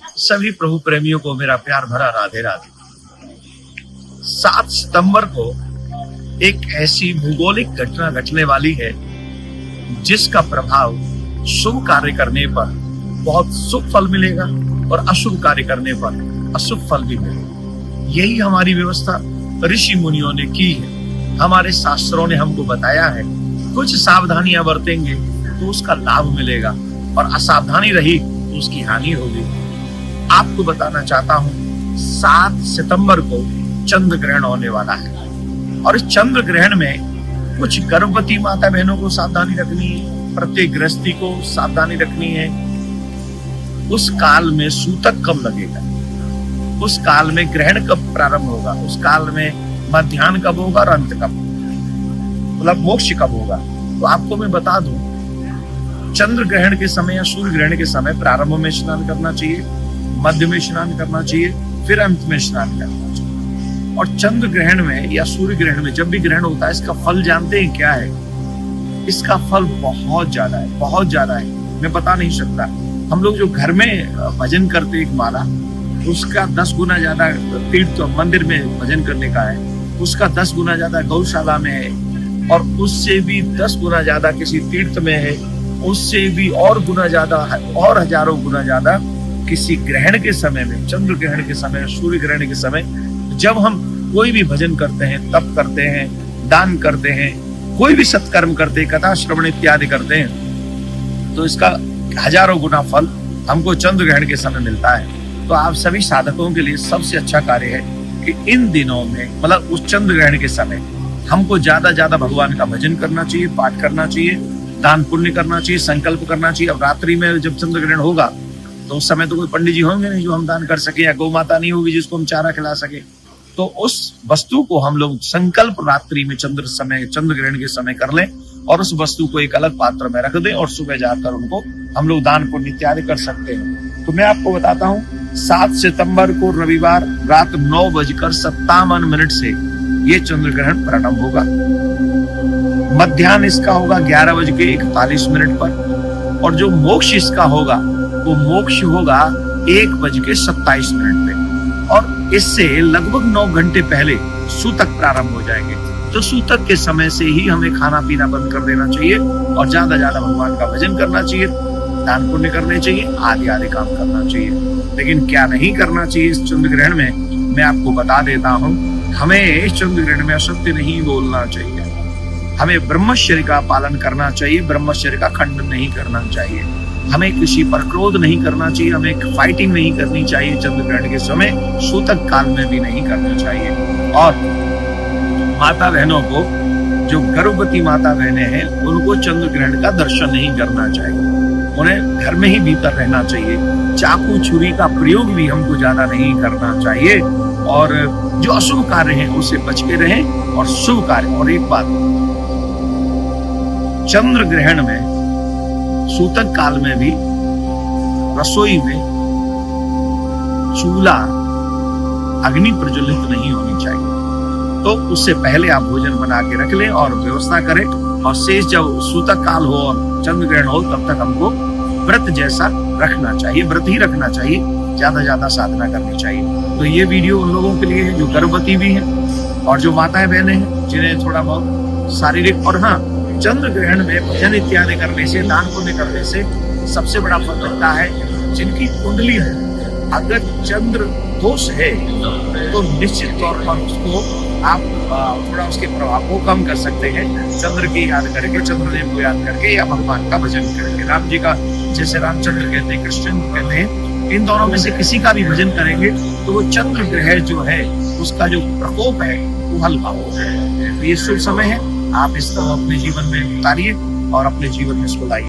सभी प्रभु प्रेमियों को मेरा प्यार भरा राधे राधे। 7 सितंबर को एक ऐसी भूगोलिक घटना घटने वाली है जिसका प्रभाव शुभ कार्य करने पर बहुत शुभ फल मिलेगा और अशुभ कार्य करने पर अशुभ फल भी मिलेगा। यही हमारी व्यवस्था ऋषि मुनियों ने की है। हमारे शास्त्रों ने हमको बताया है कुछ सावधानियां बरतेंगे तो उसका लाभ मिलेगा और असावधानी रही तो उसकी हानि होगी। आपको बताना चाहता हूं 7 सितंबर को चंद्र ग्रहण होने वाला है और इस चंद्र ग्रहण में कुछ गर्भवती माता बहनों को सावधानी रखनी है, प्रत्येक गृहस्थी को सावधानी रखनी है। उस काल में सूतक कब लगेगा, उस काल में ग्रहण कब प्रारंभ होगा, उस काल में मध्याह्न कब होगा और अंत कब, मतलब मोक्ष कब होगा। तो आपको मैं बता दूं, चंद्र ग्रहण के समय या सूर्य ग्रहण के समय प्रारंभ में स्नान करना चाहिए, मध्य में स्नान करना चाहिए, फिर अंत में स्नान करना चाहिए। और चंद्र ग्रहण में या सूर्य ग्रहण में जब भी ग्रहण होता है इसका फल जानते हैं क्या है? इसका फल बहुत ज्यादा है, बहुत ज्यादा है, मैं बता नहीं सकता। हम लोग जो घर में भजन करते एक माला, उसका 10 गुना ज्यादा तीर्थ मंदिर में भजन करने का है, उसका 10 गुना ज्यादा गौशाला में है और उससे भी 10 गुना ज्यादा किसी तीर्थ में है, उससे भी और गुना ज्यादा और हजारों गुना ज्यादा किसी ग्रहण के समय में, चंद्र ग्रहण के समय, सूर्य ग्रहण के समय जब हम कोई भी भजन करते हैं, तप करते हैं, दान करते हैं, कोई भी सत्कर्म करते हैं, कथा श्रवण इत्यादि करते हैं, तो इसका हजारों गुना फल हमको चंद्र ग्रहण के समय मिलता है। तो आप सभी साधकों के लिए सबसे अच्छा कार्य है कि इन दिनों में, मतलब उस चंद्र ग्रहण के समय हमको ज्यादा भगवान का भजन करना चाहिए, पाठ करना चाहिए, दान पुण्य करना चाहिए, संकल्प करना चाहिए। अब रात्रि में जब चंद्र ग्रहण होगा तो उस समय तो कोई पंडित जी होंगे नहीं जो हम दान कर सके, या गौ माता नहीं होगी जिसको हम चारा खिला सके। तो उस वस्तु को हम लोग संकल्प रात्रि में चंद्र ग्रहण के समय कर लें और उस वस्तु को एक अलग पात्र में रख दें और सुबह जाकर उनको हम लोग दान पुण्य इत्यादि कर सकते हैं। तो मैं आपको बताता हूँ 7 सितंबर को रविवार रात 9:57 से ये चंद्र ग्रहण प्रारंभ होगा। मध्याह्न इसका होगा 11:41 पर और जो मोक्ष इसका होगा वो मोक्ष होगा 1:27 पे और इससे लगभग 9 घंटे पहले सूतक प्रारंभ हो जाएंगे। तो सूतक के समय से ही हमें खाना पीना बंद कर देना चाहिए और ज्यादा भगवान का भजन करना चाहिए, दान पुण्य करने चाहिए, आदि काम करना चाहिए। लेकिन क्या नहीं करना चाहिए इस चंद्र ग्रहण में, मैं आपको बता देता हूँ। हमें इस चंद्र ग्रहण में असत्य नहीं बोलना चाहिए, हमें ब्रह्मचर्य का पालन करना चाहिए, ब्रह्मचर्य का खंडन नहीं करना चाहिए, हमें किसी पर क्रोध नहीं करना चाहिए, हमें फाइटिंग नहीं करनी चाहिए, चंद्र ग्रहण के समय सूतक काल में भी नहीं करना चाहिए। और माता बहनों को, जो गर्भवती माता बहनें हैं, उनको चंद्र ग्रहण का दर्शन नहीं करना चाहिए, उन्हें घर में ही भीतर रहना चाहिए। चाकू छुरी का प्रयोग भी हमको ज्यादा नहीं करना चाहिए और जो अशुभ कार्य है उससे बच के रहें और शुभ कार्य। और एक बात, चंद्र ग्रहण में सूतक काल में भी रसोई में चूल्हा अग्नि प्रज्वलित नहीं होनी चाहिए। तो उससे पहले आप भोजन बना के रख लें और व्यवस्था करें और शेष जब सूतक काल हो और चंद्र ग्रहण हो तब तक हमको व्रत जैसा रखना चाहिए, व्रत ही रखना चाहिए, ज्यादा साधना करनी चाहिए। तो ये वीडियो उन लोगों के लिए है जो गर्भवती भी हैं और जो माताएं बहनें हैं जिन्हें थोड़ा बहुत शारीरिक, और हाँ, चंद्र ग्रहण में भजन इत्यादि करने से, दान पुण्य करने से सबसे बड़ा फल मिलता है जिनकी कुंडली है। अगर चंद्र दोष है तो निश्चित तौर पर उसको आप थोड़ा उसके प्रभाव को कम कर सकते हैं, चंद्र की याद करके, चंद्रदेव को याद करके या भगवान का भजन करके। राम जी का जैसे रामचंद्र कहते हैं, कृष्ण कहते हैं, इन दोनों में से किसी का भी भजन करेंगे तो वो चंद्र ग्रह जो है उसका जो प्रकोप है वो हल्का होगा। तो ये शुभ समय है, आप इसको अपने जीवन में उतारिए और अपने जीवन में इसको लाइए।